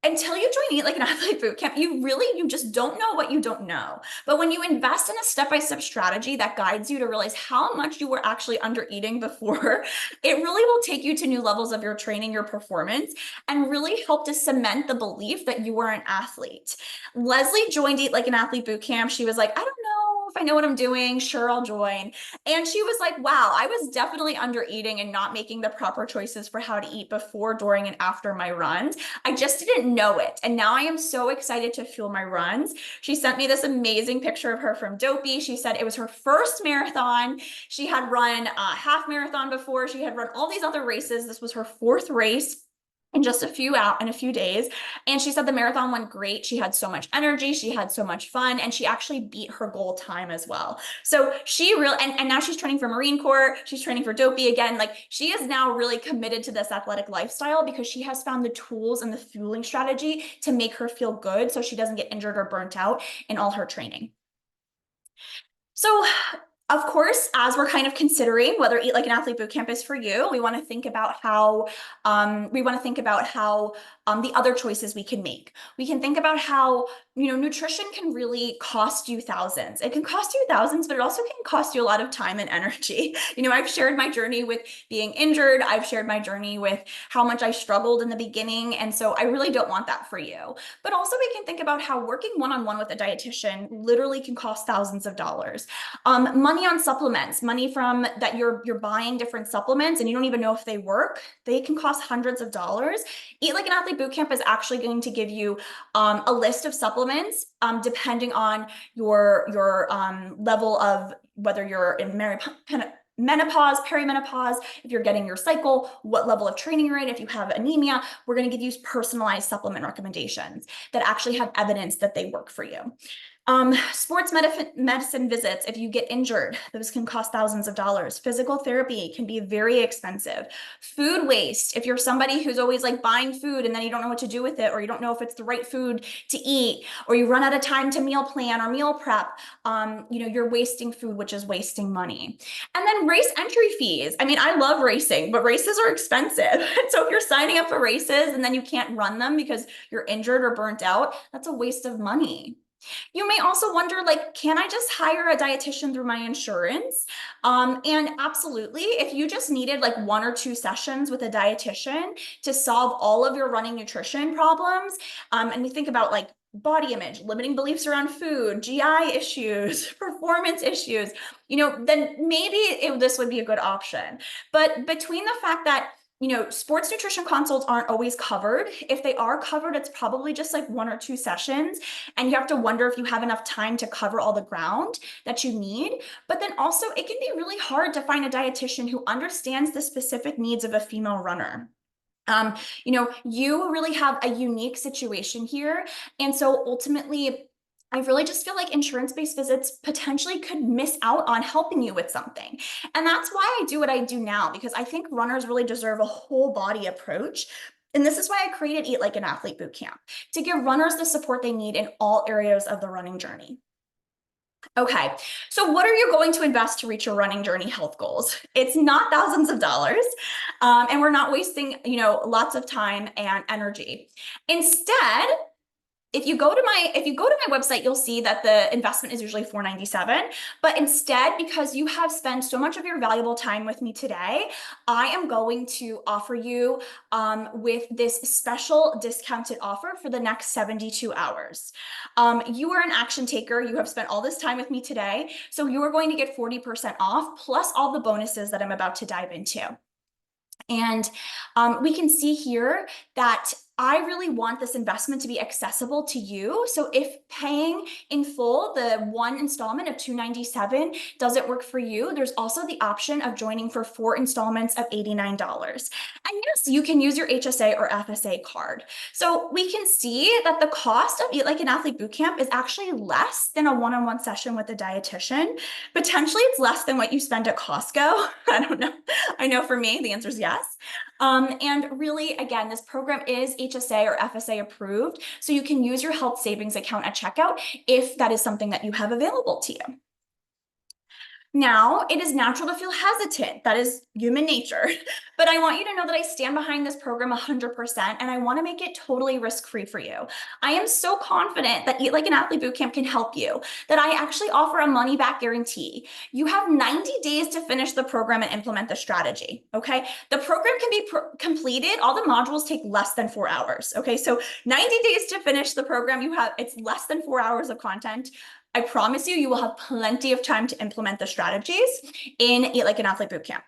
Until you join Eat Like an Athlete Bootcamp, you just don't know what you don't know. But when you invest in a step-by-step strategy that guides you to realize how much you were actually under eating before, it really will take you to new levels of your training, your performance, and really help to cement the belief that you are an athlete. Leslie joined Eat Like an Athlete Bootcamp. She was like, I don't know if I know what I'm doing. Sure, I'll join. And she was like, wow, I was definitely under eating and not making the proper choices for how to eat before, during, and after my runs. I just didn't know it. And now I am so excited to fuel my runs. She sent me this amazing picture of her from Dopey. She said it was her first marathon. She had run a half marathon before. She had run all these other races. This was her fourth race in just a few days. And she said the marathon went great. She had so much energy. She had so much fun. And she actually beat her goal time as well. So she really, and now she's training for Marine Corps. She's training for Dopey again. Like, she is now really committed to this athletic lifestyle because she has found the tools and the fueling strategy to make her feel good so she doesn't get injured or burnt out in all her training. So, of course, as we're kind of considering whether Eat Like an Athlete Bootcamp is for you, we want to think about how the other choices we can make. We can think about how, nutrition can really cost you thousands. It can cost you thousands, but it also can cost you a lot of time and energy. I've shared my journey with being injured. I've shared my journey with how much I struggled in the beginning. And so I really don't want that for you. But also we can think about how working one-on-one with a dietitian literally can cost thousands of dollars. Money on supplements, money from that you're buying different supplements and you don't even know if they work, they can cost hundreds of dollars. Eat Like an Athlete Bootcamp is actually going to give you a list of supplements depending on your level of whether you're in menopause, perimenopause, if you're getting your cycle, what level of training you're in, if you have anemia. We're going to give you personalized supplement recommendations that actually have evidence that they work for you. Sports medicine visits, if you get injured, those can cost thousands of dollars. Physical therapy can be very expensive. Food waste, if you're somebody who's always like buying food and then you don't know what to do with it, or you don't know if it's the right food to eat, or you run out of time to meal plan or meal prep, you're wasting food, which is wasting money. And then race entry fees. I mean, I love racing, but races are expensive. And so if you're signing up for races and then you can't run them because you're injured or burnt out, that's a waste of money. You may also wonder, like, can I just hire a dietitian through my insurance? And absolutely, if you just needed like 1 or 2 sessions with a dietitian to solve all of your running nutrition problems, and we think about like body image, limiting beliefs around food, GI issues, performance issues, then maybe this would be a good option. But between the fact that sports nutrition consults aren't always covered. If they are covered, it's probably just like 1 or 2 sessions. And you have to wonder if you have enough time to cover all the ground that you need. But then also, it can be really hard to find a dietitian who understands the specific needs of a female runner. You really have a unique situation here. And so ultimately, I really just feel like insurance-based visits potentially could miss out on helping you with something. And that's why I do what I do now, because I think runners really deserve a whole body approach. And this is why I created Eat Like an Athlete Bootcamp, to give runners the support they need in all areas of the running journey. Okay, so what are you going to invest to reach your running journey health goals? It's not thousands of dollars, and we're not wasting, lots of time and energy. Instead, if you go to my website, you'll see that the investment is usually $497. But instead, because you have spent so much of your valuable time with me today, I am going to offer you with this special discounted offer for the next 72 hours. You are an action taker. You have spent all this time with me today. So you are going to get 40% off plus all the bonuses that I'm about to dive into. And we can see here that I really want this investment to be accessible to you. So if paying in full the one installment of $297 doesn't work for you, there's also the option of joining for 4 installments of $89. And yes, you can use your HSA or FSA card. So we can see that the cost of Eat Like an Athlete Bootcamp is actually less than a one-on-one session with a dietitian. Potentially it's less than what you spend at Costco. I don't know. I know for me, the answer is yes. And really, again, this program is HSA or FSA approved, so you can use your health savings account at checkout if that is something that you have available to you. Now, it is natural to feel hesitant. That is human nature. But I want you to know that I stand behind this program 100%, and I want to make it totally risk-free for you. I am so confident that Eat Like an Athlete Bootcamp can help you, that I actually offer a money-back guarantee. You have 90 days to finish the program and implement the strategy, okay? The program can be completed. All the modules take less than 4 hours, okay? So 90 days to finish the program. It's less than 4 hours of content. I promise you, you will have plenty of time to implement the strategies in Eat Like an Athlete Bootcamp.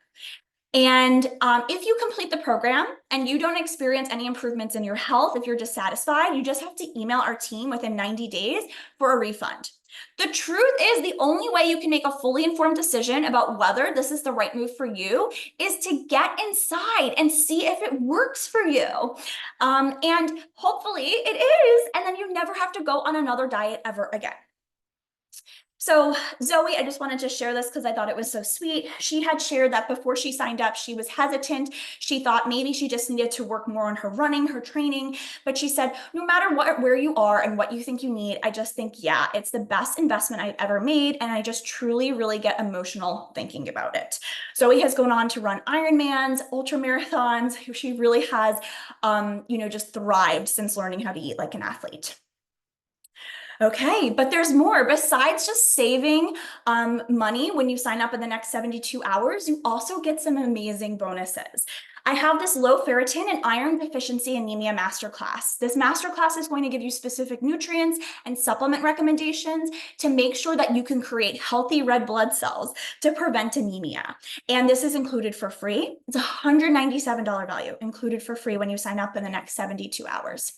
And if you complete the program and you don't experience any improvements in your health, if you're dissatisfied, you just have to email our team within 90 days for a refund. The truth is, the only way you can make a fully informed decision about whether this is the right move for you is to get inside and see if it works for you. And hopefully it is, and then you never have to go on another diet ever again. So Zoe, I just wanted to share this because I thought it was so sweet. She had shared that before she signed up, she was hesitant. She thought maybe she just needed to work more on her running, her training. But she said, no matter where you are and what you think you need, I just think, yeah, it's the best investment I've ever made. And I just truly, really get emotional thinking about it. Zoe has gone on to run Ironmans, ultra marathons. She really has, just thrived since learning how to eat like an athlete. Okay, but there's more. Besides just saving money when you sign up in the next 72 hours, you also get some amazing bonuses. I have this low ferritin and iron deficiency anemia masterclass. This masterclass is going to give you specific nutrients and supplement recommendations to make sure that you can create healthy red blood cells to prevent anemia. And this is included for free. It's a $197 value, included for free when you sign up in the next 72 hours.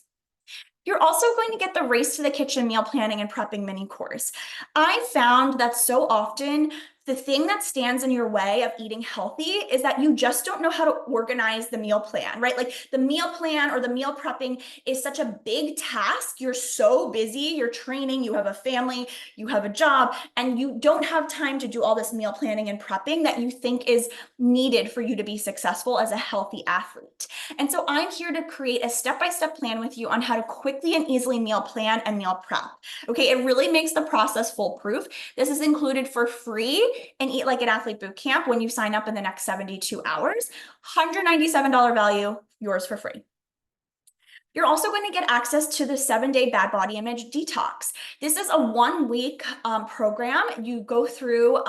You're also going to get the Race to the Kitchen meal planning and prepping mini course. I found that so often the thing that stands in your way of eating healthy is that you just don't know how to organize the meal plan, right? Like the meal plan or the meal prepping is such a big task. You're so busy, you're training, you have a family, you have a job, and you don't have time to do all this meal planning and prepping that you think is needed for you to be successful as a healthy athlete. And so I'm here to create a step-by-step plan with you on how to quickly and easily meal plan and meal prep. Okay, it really makes the process foolproof. This is included for free and Eat Like an Athlete Bootcamp when you sign up in the next 72 hours. $197 value, yours for free. You're also going to get access to the 7-day bad body image detox. This is a 1-week program. You go through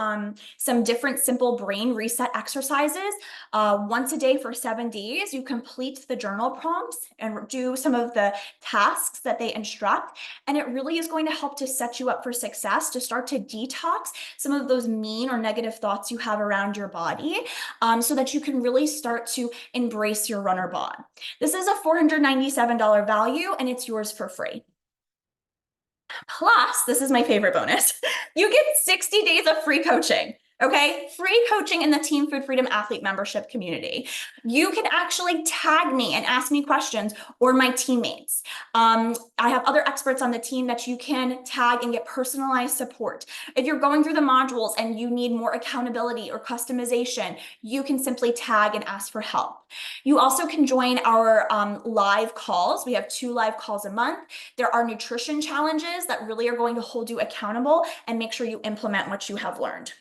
some different simple brain reset exercises once a day for 7 days. You complete the journal prompts and do some of the tasks that they instruct. And it really is going to help to set you up for success, to start to detox some of those mean or negative thoughts you have around your body, so that you can really start to embrace your runner bod. This is a $497 value and it's yours for free. Plus, this is my favorite bonus. You get 60 days of free coaching. Okay, free coaching in the Team Food Freedom Athlete membership community. You can actually tag me and ask me questions, or my teammates. I have other experts on the team that you can tag and get personalized support. If you're going through the modules and you need more accountability or customization, you can simply tag and ask for help. You also can join our live calls. We have 2 live calls a month. There are nutrition challenges that really are going to hold you accountable and make sure you implement what you have learned.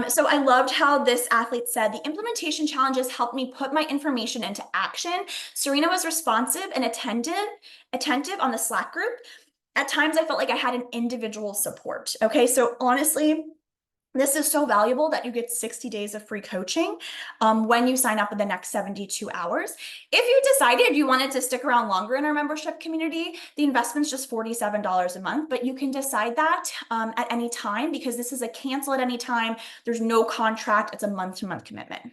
So I loved how this athlete said, the implementation challenges helped me put my information into action. Serena was responsive and attentive on the Slack group. At times I felt like I had an individual support. Okay, so honestly, this is so valuable that you get 60 days of free coaching when you sign up in the next 72 hours. If you decided you wanted to stick around longer in our membership community, the investment's just $47 a month, but you can decide that at any time, because this is a cancel at any time. There's no contract. It's a month-to-month commitment.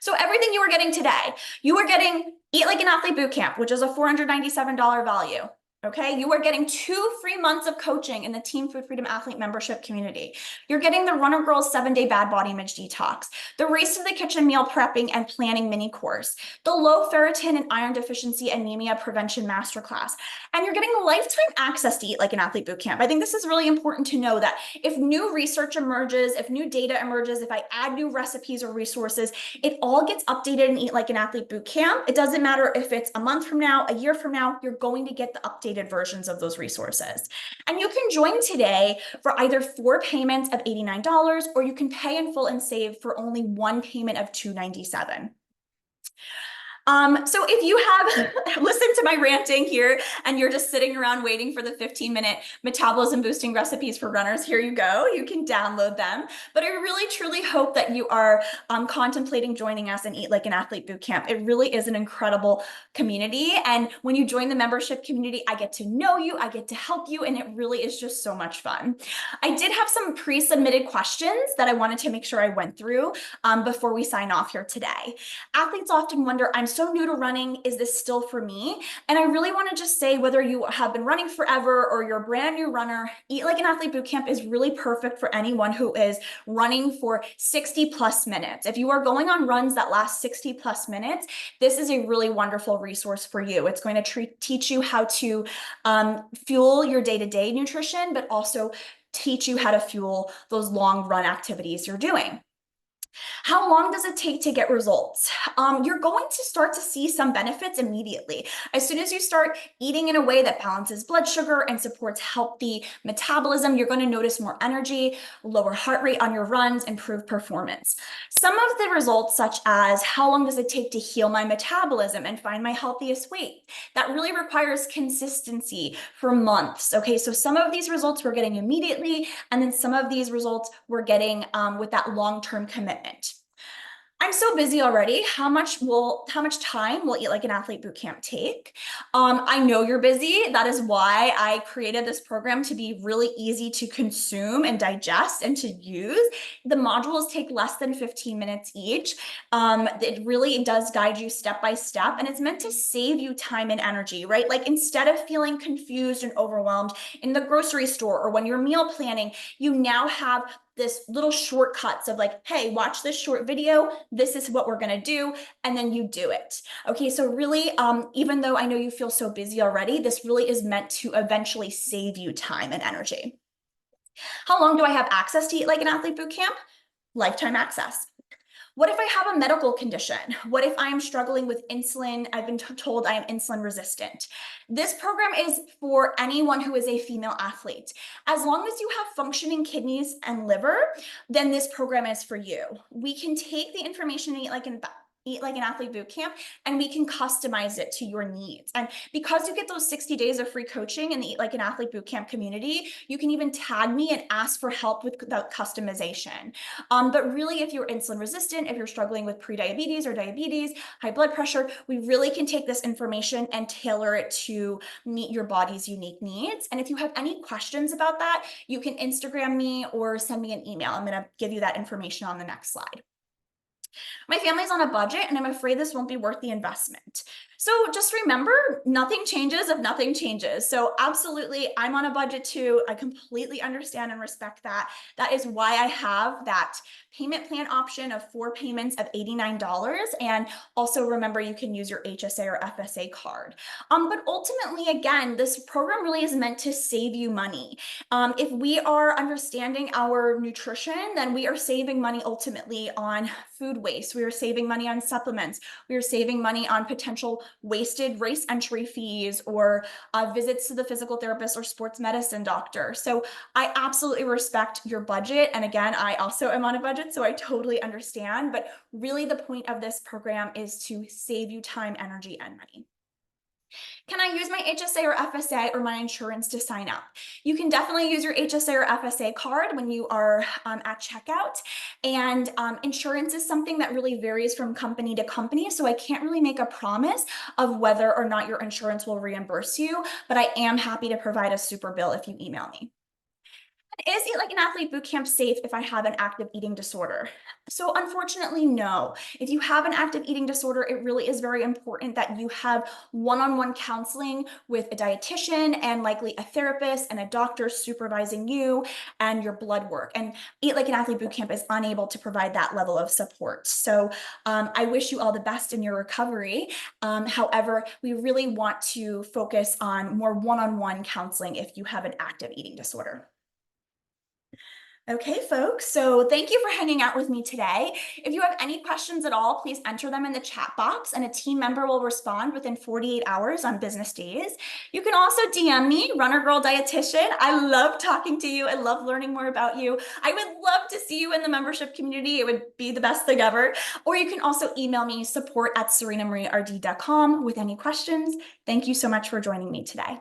So everything you are getting today, you are getting Eat Like an Athlete Bootcamp, which is a $497 value. Okay, you are getting 2 free months of coaching in the Team Food Freedom Athlete membership community. You're getting the Runner Girls 7-day bad body image detox, the Race to the Kitchen meal prepping and planning mini course, the low ferritin and iron deficiency anemia prevention masterclass, and you're getting lifetime access to Eat Like an Athlete Bootcamp. I think this is really important to know, that if new research emerges, if new data emerges, if I add new recipes or resources, it all gets updated in Eat Like an Athlete Bootcamp. It doesn't matter if it's a month from now, a year from now, you're going to get the updated versions of those resources. And you can join today for either 4 payments of $89, or you can pay in full and save for only 1 payment of $297. So if you have listened to my ranting here and you're just sitting around waiting for the 15-minute metabolism boosting recipes for runners, here you go. You can download them. But I really, truly hope that you are contemplating joining us in Eat Like an Athlete Bootcamp. It really is an incredible community. And when you join the membership community, I get to know you, I get to help you, and it really is just so much fun. I did have some pre-submitted questions that I wanted to make sure I went through before we sign off here today. Athletes often wonder, I'm so new to running, is this still for me? And I really want to just say, whether you have been running forever or you're a brand new runner, Eat Like an Athlete Bootcamp is really perfect for anyone who is running for 60 plus minutes. If you are going on runs that last 60 plus minutes, this is a really wonderful resource for you. It's going to teach you how to fuel your day-to-day nutrition, but also teach you how to fuel those long run activities you're doing. How long does it take to get results? You're going to start to see some benefits immediately. As soon as you start eating in a way that balances blood sugar and supports healthy metabolism, you're going to notice more energy, lower heart rate on your runs, improved performance. Some of the results, such as how long does it take to heal my metabolism and find my healthiest weight? That really requires consistency for months. Okay, so some of these results we're getting immediately, and then some of these results we're getting with that long-term commitment. I'm so busy already. How much time will Eat Like an Athlete Bootcamp take? I know you're busy. That is why I created this program, to be really easy to consume and digest and to use. The modules take less than 15 minutes each. It really does guide you step by step, and it's meant to save you time and energy, right? Like, instead of feeling confused and overwhelmed in the grocery store or when you're meal planning, you now have this little shortcuts of like, hey, watch this short video, this is what we're gonna do, and then you do it. Okay, so really, even though I know you feel so busy already, this really is meant to eventually save you time and energy. How long do I have access to Eat Like an Athlete Bootcamp? Lifetime access. What if I have a medical condition? What if I am struggling with insulin? I've been told I am insulin resistant. This program is for anyone who is a female athlete. As long as you have functioning kidneys and liver, then this program is for you. We can take the information in Eat Like an Eat Like an Athlete Bootcamp, and we can customize it to your needs. And because you get those 60 days of free coaching in the Eat Like an Athlete Bootcamp community, you can even tag me and ask for help with the customization. But really, if you're insulin resistant, if you're struggling with prediabetes or diabetes, high blood pressure, we really can take this information and tailor it to meet your body's unique needs. And if you have any questions about that, you can Instagram me or send me an email. I'm going to give you that information on the next slide. My family's on a budget, and I'm afraid this won't be worth the investment. So just remember, nothing changes if nothing changes. So absolutely, I'm on a budget too. I completely understand and respect that. That is why I have that payment plan option of 4 payments of $89. And also remember, you can use your HSA or FSA card. But ultimately, again, this program really is meant to save you money. If we are understanding our nutrition, then we are saving money ultimately on food waste. We are saving money on supplements. We are saving money on potential wasted race entry fees or visits to the physical therapist or sports medicine doctor. So I absolutely respect your budget. And again, I also am on a budget, so I totally understand. But really, the point of this program is to save you time, energy, and money. Can I use my HSA or FSA or my insurance to sign up? You can definitely use your HSA or FSA card when you are at checkout. And insurance is something that really varies from company to company. So I can't really make a promise of whether or not your insurance will reimburse you, but I am happy to provide a super bill if you email me. Is Eat Like an Athlete Bootcamp safe if I have an active eating disorder? So unfortunately, no. If you have an active eating disorder, it really is very important that you have one-on-one counseling with a dietitian and likely a therapist and a doctor supervising you and your blood work. And Eat Like an Athlete Bootcamp is unable to provide that level of support. So I wish you all the best in your recovery. However, we really want to focus on more one-on-one counseling if you have an active eating disorder. Okay, folks, so thank you for hanging out with me today. If you have any questions at all, please enter them in the chat box and a team member will respond within 48 hours on business days. You can also DM me, Runner Girl Dietitian. I love talking to you. I love learning more about you. I would love to see you in the membership community. It would be the best thing ever. Or you can also email me, support@serenamarieRD.com with any questions. Thank you so much for joining me today.